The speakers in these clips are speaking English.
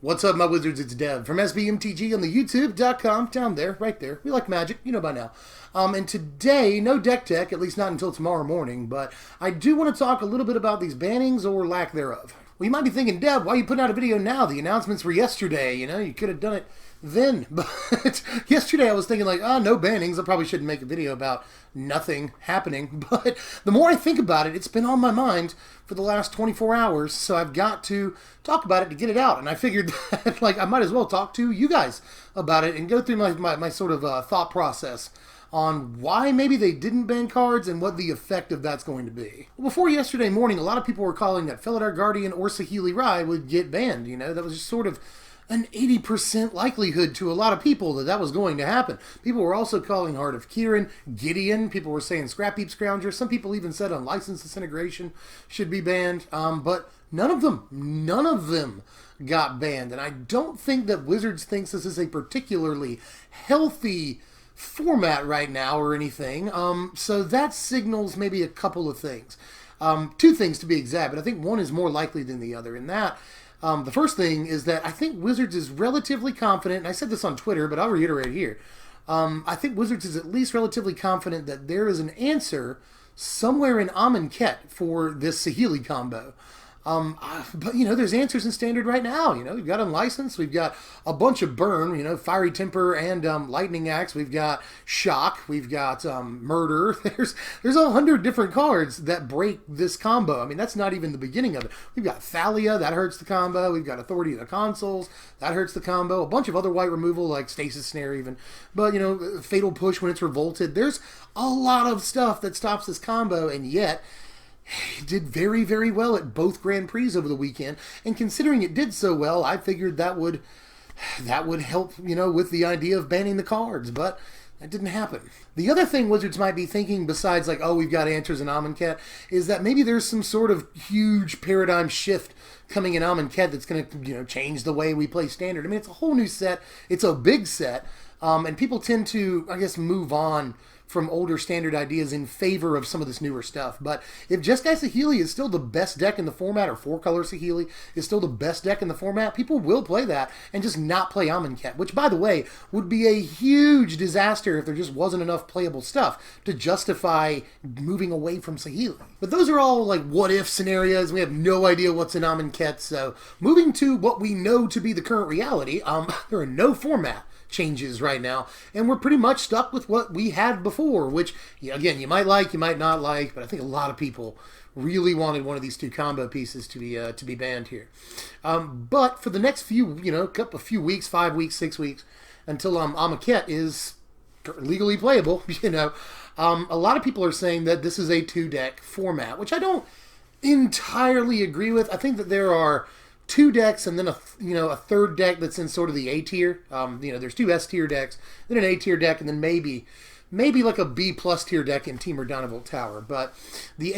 What's up, my wizards? It's Dev from SBMTG on the YouTube.com. Down there, right there. We like magic, you know by now. And today, no deck tech, at least not until tomorrow morning, but I do want to talk a little bit about these bannings or lack thereof. Well, you might be thinking, Dev, why are you putting out a video now? The announcements were yesterday, you know, you could have done it then. But yesterday I was thinking like, no bannings. I probably shouldn't make a video about nothing happening. But the more I think about it, it's been on my mind for the last 24 hours. So I've got to talk about it to get it out. And I figured that like I might as well talk to you guys about it and go through my sort of thought process on why maybe they didn't ban cards and what the effect of that's going to be. Well, before yesterday morning, a lot of people were calling that Felidar Guardian or Saheeli Rai would get banned. You know, that was just sort of an 80% likelihood to a lot of people that that was going to happen. People were also calling Heart of Kiran, Gideon. People were saying Scrap Heap Scrounger. Some people even said Unlicensed Disintegration should be banned. But none of them got banned. And I don't think that Wizards thinks this is a particularly healthy format right now or anything. So that signals maybe a couple of things. Two things to be exact, but I think one is more likely than the other. And that the first thing is that I think Wizards is relatively confident, and I said this on Twitter, but I'll reiterate here. I think Wizards is at least relatively confident that there is an answer somewhere in Amonkhet for this Saheeli combo. But, you know, there's answers in Standard right now. You know, we've got Unlicensed, we've got a bunch of Burn, you know, Fiery Temper and Lightning Axe, we've got Shock, we've got Murder. There's 100 different cards that break this combo. I mean, that's not even the beginning of it. We've got Thalia, that hurts the combo. We've got Authority of the Consuls, that hurts the combo. A bunch of other white removal, like Stasis Snare even. But, you know, Fatal Push when it's revolted. There's a lot of stuff that stops this combo, and yet it did very, very well at both Grand Prix over the weekend, and considering it did so well, I figured that would help, you know, with the idea of banning the cards, but that didn't happen. The other thing Wizards might be thinking, besides like, oh, we've got answers in Amonkhet, is that maybe there's some sort of huge paradigm shift coming in Amonkhet that's going to, you know, change the way we play Standard. I mean, it's a whole new set. It's a big set, and people tend to, I guess, move on from older Standard ideas in favor of some of this newer stuff. But if Jeskai Saheeli is still the best deck in the format, or 4-color Saheeli is still the best deck in the format, people will play that and just not play Amonkhet, which, by the way, would be a huge disaster if there just wasn't enough playable stuff to justify moving away from Saheeli. But those are all like what-if scenarios. We have no idea what's in Amonkhet, so moving to what we know to be the current reality, there are no format changes right now, and we're pretty much stuck with what we had before, which, again, you might like, you might not like, but I think a lot of people really wanted one of these two combo pieces to be banned here. But for the next few, you know, a few weeks, 5 weeks, 6 weeks, until Amonkhet is legally playable, you know, a lot of people are saying that this is a 2-deck format, which I don't entirely agree with. I think that there are 2 decks and then a third deck that's in sort of the A tier. You know, there's 2 S tier decks, then an A tier deck, and then maybe like a B plus tier deck in Temur Dynavolt Tower. But the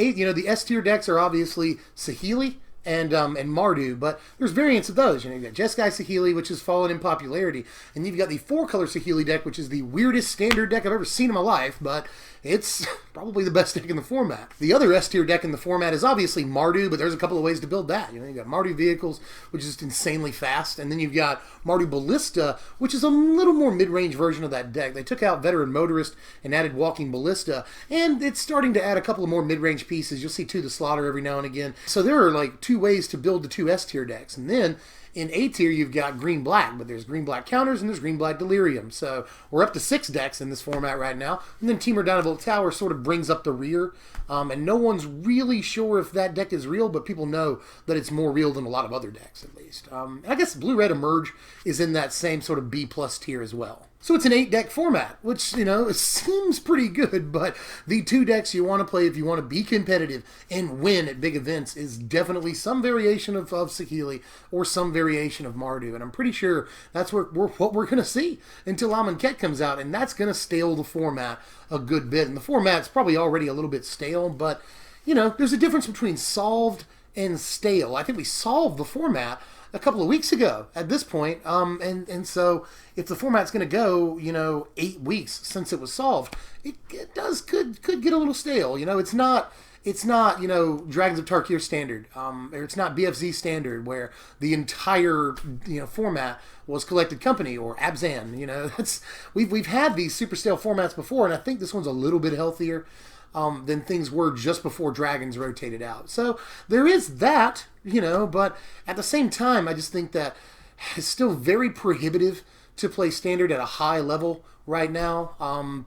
S tier decks are obviously Saheeli and Mardu, but there's variants of those. You know, you've got Jeskai Saheeli, which has fallen in popularity, and you've got the 4-color Saheeli deck, which is the weirdest Standard deck I've ever seen in my life, but it's probably the best deck in the format. The other S-tier deck in the format is obviously Mardu, but there's a couple of ways to build that. You know, you've got Mardu Vehicles, which is just insanely fast, and then you've got Mardu Ballista, which is a little more mid-range version of that deck. They took out Veteran Motorist and added Walking Ballista, and it's starting to add a couple of more mid-range pieces. You'll see To the Slaughter every now and again. So there are like 2 ways to build the 2 S-tier decks, and then in A tier, you've got green-black, but there's green-black counters and there's green-black delirium. So we're up to 6 decks in this format right now. And then Temur Dynavolt Tower sort of brings up the rear. And no one's really sure if that deck is real, but people know that it's more real than a lot of other decks, at least. And I guess Blue-Red Emerge is in that same sort of B-plus tier as well. So it's an 8-deck format, which, you know, it seems pretty good, but the 2 decks you want to play if you want to be competitive and win at big events is definitely some variation of Saheeli or some variation of Mardu, and I'm pretty sure that's what we're going to see until Amonkhet comes out, and that's going to stale the format a good bit. And the format's probably already a little bit stale, but, you know, there's a difference between solved and stale. I think we solved the format a couple of weeks ago at this point, and so if the format's going to go, you know, 8 weeks since it was solved, it could get a little stale. You know, it's not it's not, you know, Dragons of Tarkir standard, or it's not BFZ standard where the entire, you know, format was Collected Company or Abzan. You know, we've had these super stale formats before, and I think this one's a little bit healthier than things were just before Dragons rotated out. So there is that, you know, but at the same time, I just think that it's still very prohibitive to play standard at a high level right now.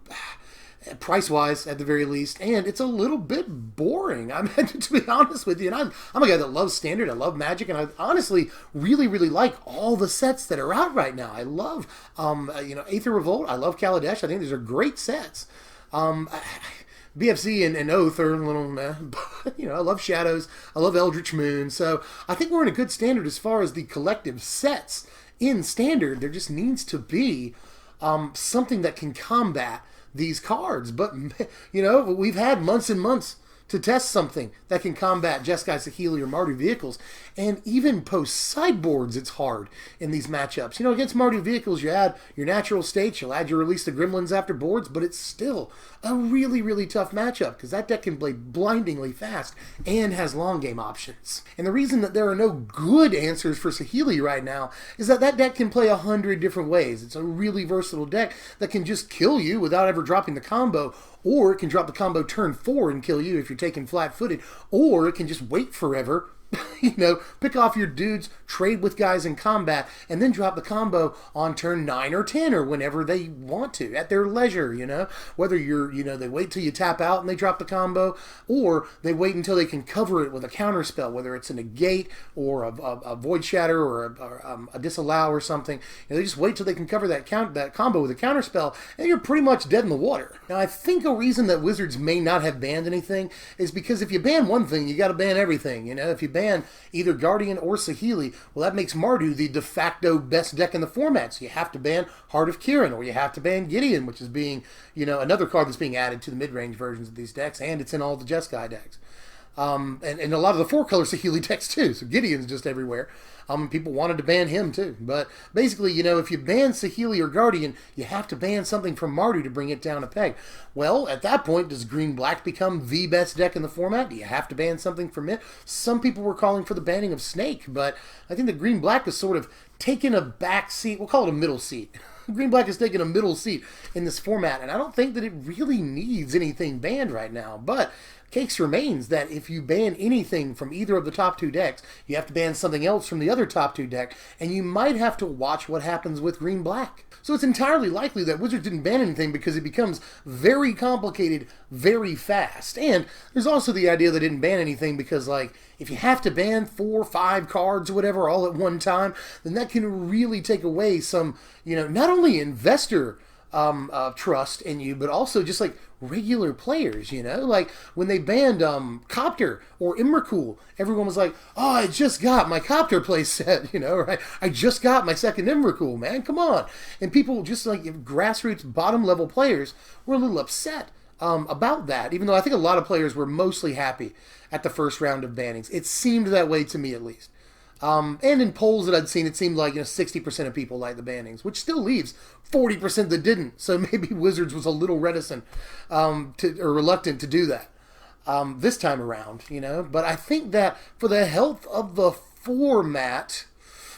Price-wise, at the very least, and it's a little bit boring. I mean, to be honest with you, and I'm a guy that loves Standard, I love Magic, and I honestly really like all the sets that are out right now. I love, you know, Aether Revolt. I love Kaladesh. I think these are great sets. BFZ and Oath are a little meh, but, you know, I love Shadows. I love Eldritch Moon. So I think we're in a good standard as far as the collective sets in Standard. There just needs to be something that can combat these cards. But, you know, we've had months and months to test something that can combat Jeskai, Saheeli, or Mardu vehicles. And even post-sideboards, it's hard in these matchups. You know, against Mardu vehicles, you add your natural states, you'll add your Release the Gremlins after boards, but it's still a really tough matchup because that deck can play blindingly fast and has long game options. And the reason that there are no good answers for Saheeli right now is that deck can play 100 different ways. It's a really versatile deck that can just kill you without ever dropping the combo, or it can drop the combo turn 4 and kill you if you're taking flat-footed, or it can just wait forever, you know, pick off your dudes, trade with guys in combat, and then drop the combo on turn 9 or 10 or whenever they want to, at their leisure, you know. Whether you're, you know, they wait till you tap out and they drop the combo, or they wait until they can cover it with a counter spell, whether it's a negate or a void shatter or a disallow or something. You know, they just wait till they can cover that combo with a counter spell, and you're pretty much dead in the water. Now, I think a reason that Wizards may not have banned anything is because if you ban one thing, you got to ban everything. You know, if you ban either Guardian or Saheeli, well, that makes Mardu the de facto best deck in the format. So you have to ban Heart of Kirin, or you have to ban Gideon, which is being, you know, another card that's being added to the mid-range versions of these decks, and it's in all the Jeskai decks. And a lot of the 4-color Saheeli decks too, so Gideon's just everywhere. People wanted to ban him too. But basically, you know, if you ban Saheeli or Guardian, you have to ban something from Mardu to bring it down a peg. Well, at that point, does Green-Black become the best deck in the format? Do you have to ban something from it? Some people were calling for the banning of Snake, but I think that Green-Black has sort of taken a back seat. We'll call it a middle seat. Green-Black has taken a middle seat in this format, and I don't think that it really needs anything banned right now. But case remains that if you ban anything from either of the top 2 decks, you have to ban something else from the other top 2 deck, and you might have to watch what happens with Green-Black. So it's entirely likely that Wizards didn't ban anything because it becomes very complicated very fast. And there's also the idea they didn't ban anything because, like, if you have to ban 4 or 5 cards or whatever all at one time, then that can really take away some, you know, not only investor trust in you, but also just like regular players, you know? Like when they banned Copter or Immercool, everyone was like, oh, I just got my Copter play set, you know, right? I just got my second Immercool, man, come on. And people just like grassroots bottom level players were a little upset about that, even though I think a lot of players were mostly happy at the first round of bannings. It seemed that way to me, at least. And in polls that I'd seen, it seemed like, you know, 60% of people liked the bannings, which still leaves 40% that didn't. So maybe Wizards was a little reticent or reluctant to do that this time around, you know. But I think that for the health of the format,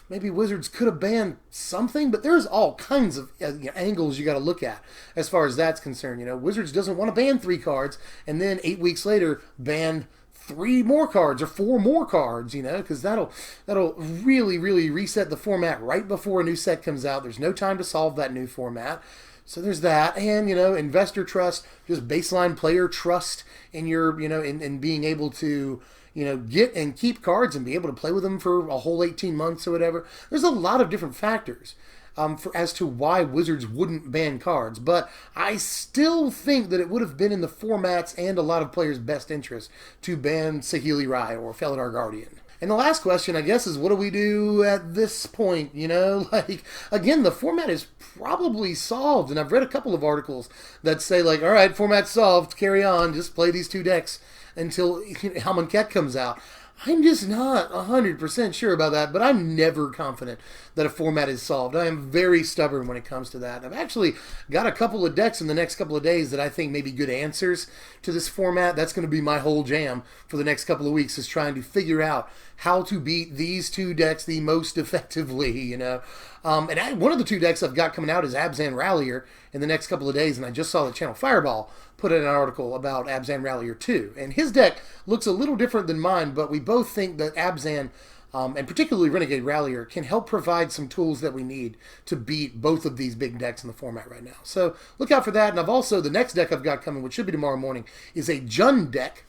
maybe Wizards could have banned something, but there's all kinds of angles you got to look at as far as that's concerned. You know, Wizards doesn't want to ban 3 cards and then 8 weeks later ban 3 more cards or 4 more cards, you know, because that'll really reset the format right before a new set comes out. There's no time to solve that new format. So there's that, and, you know, investor trust, just baseline player trust in your, you know, in being able to, you know, get and keep cards and be able to play with them for a whole 18 months or whatever. There's a lot of different factors as to why Wizards wouldn't ban cards, but I still think that it would have been in the formats and a lot of players' best interest to ban Saheeli Rai or Felidar Guardian. And the last question, I guess, is what do we do at this point, you know? Like, again, the format is probably solved, and I've read a couple of articles that say, like, all right, format's solved, carry on, just play these 2 decks until Helman Ket comes out. I'm just not 100% sure about that, but I'm never confident that a format is solved. I am very stubborn when it comes to that. I've actually got a couple of decks in the next couple of days that I think may be good answers to this format. That's going to be my whole jam for the next couple of weeks, is trying to figure out how to beat these two decks the most effectively, you know. One of the two decks I've got coming out is Abzan Rallier in the next couple of days, and I just saw that Channel Fireball put in an article about Abzan Rallier 2. And his deck looks a little different than mine, but we both think that Abzan, and particularly Renegade Rallier, can help provide some tools that we need to beat both of these big decks in the format right now. So look out for that. And I've also, the next deck I've got coming, which should be tomorrow morning, is a Jund deck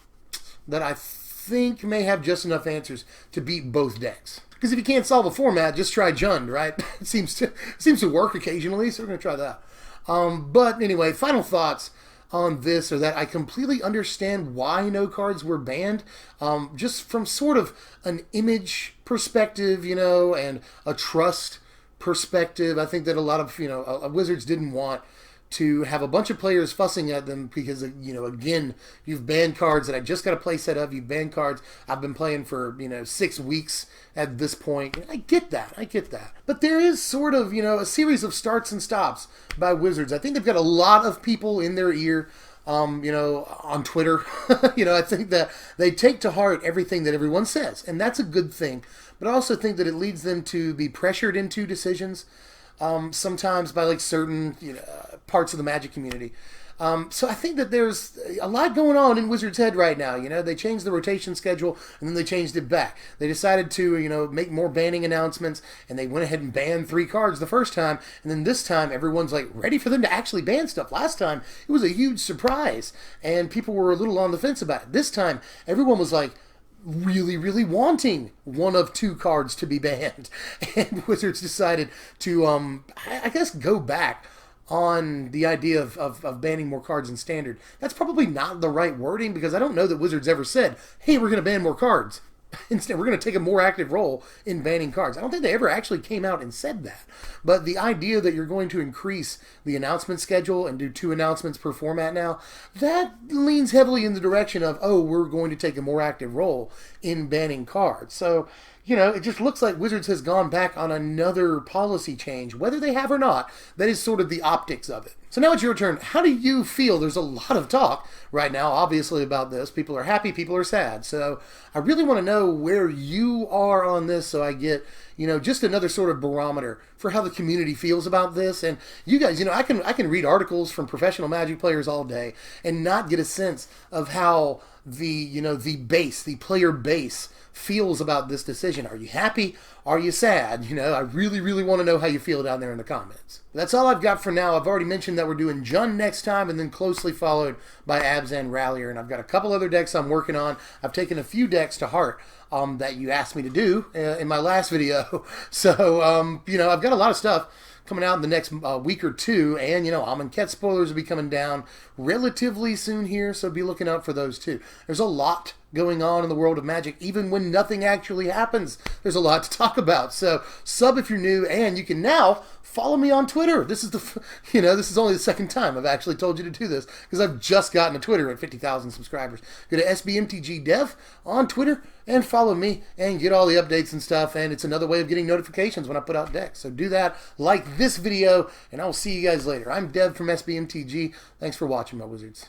that I think may have just enough answers to beat both decks. Because if you can't solve a format, just try Jund, right? It seems to work occasionally, so we're going to try that. But anyway, final thoughts on this are that I completely understand why no cards were banned, just from sort of an image perspective, you know, and a trust perspective. I think that a lot of, you know, Wizards didn't want to have a bunch of players fussing at them because, you know, again, you've banned cards that I just got a play set of. You've banned cards I've been playing for, you know, 6 weeks at this point. I get that. But there is sort of, you know, a series of starts and stops by Wizards. I think they've got a lot of people in their ear, you know, on Twitter. You know, I think that they take to heart everything that everyone says, and that's a good thing. But I also think that it leads them to be pressured into decisions, sometimes by like certain, you know, parts of the Magic community. So I think that there's a lot going on in Wizards' head right now. You know, they changed the rotation schedule and then they changed it back. They decided to, you know, make more banning announcements, and they went ahead and banned 3 cards the first time, and then this time everyone's like ready for them to actually ban stuff. Last time it was a huge surprise and people were a little on the fence about it. This time everyone was like really wanting one of 2 cards to be banned, and Wizards decided to, I guess, go back on the idea of banning more cards in Standard. That's probably not the right wording, because I don't know that Wizards ever said, hey, we're going to ban more cards. Instead, we're going to take a more active role in banning cards. I don't think they ever actually came out and said that. But the idea that you're going to increase the announcement schedule and do 2 announcements per format now, that leans heavily in the direction of, oh, we're going to take a more active role in banning cards. So, you know, it just looks like Wizards has gone back on another policy change. Whether they have or not, that is sort of the optics of it. So now it's your turn. How do you feel? There's a lot of talk right now, obviously, about this. People are happy, people are sad. So I really want to know where you are on this, so I get, you know, just another sort of barometer for how the community feels about this. And you guys, you know, I can read articles from professional Magic players all day and not get a sense of how the, you know, the player base feels about this decision. Are you happy? Are you sad? You know, I really want to know how you feel down there in the comments. That's all I've got for now. I've already mentioned that we're doing Jund next time, and then closely followed by Abzan Rallier. And I've got a couple other decks I'm working on. I've taken a few decks to heart that you asked me to do in my last video. So, you know, I've got a lot of stuff coming out in the next week or 2, and, you know, Amonkhet spoilers will be coming down relatively soon here, so be looking out for those too. There's a lot going on in the world of Magic. Even when nothing actually happens, there's a lot to talk about. So sub if you're new, and you can now follow me on Twitter. This is you know, this is only the second time I've actually told you to do this, because I've just gotten a Twitter at 50,000 subscribers. Go to SBMTG Dev on Twitter and follow me and get all the updates and stuff. And it's another way of getting notifications when I put out decks. So do that, like this video, and I'll see you guys later. I'm Dev from SBMTG. Thanks for watching, my wizards.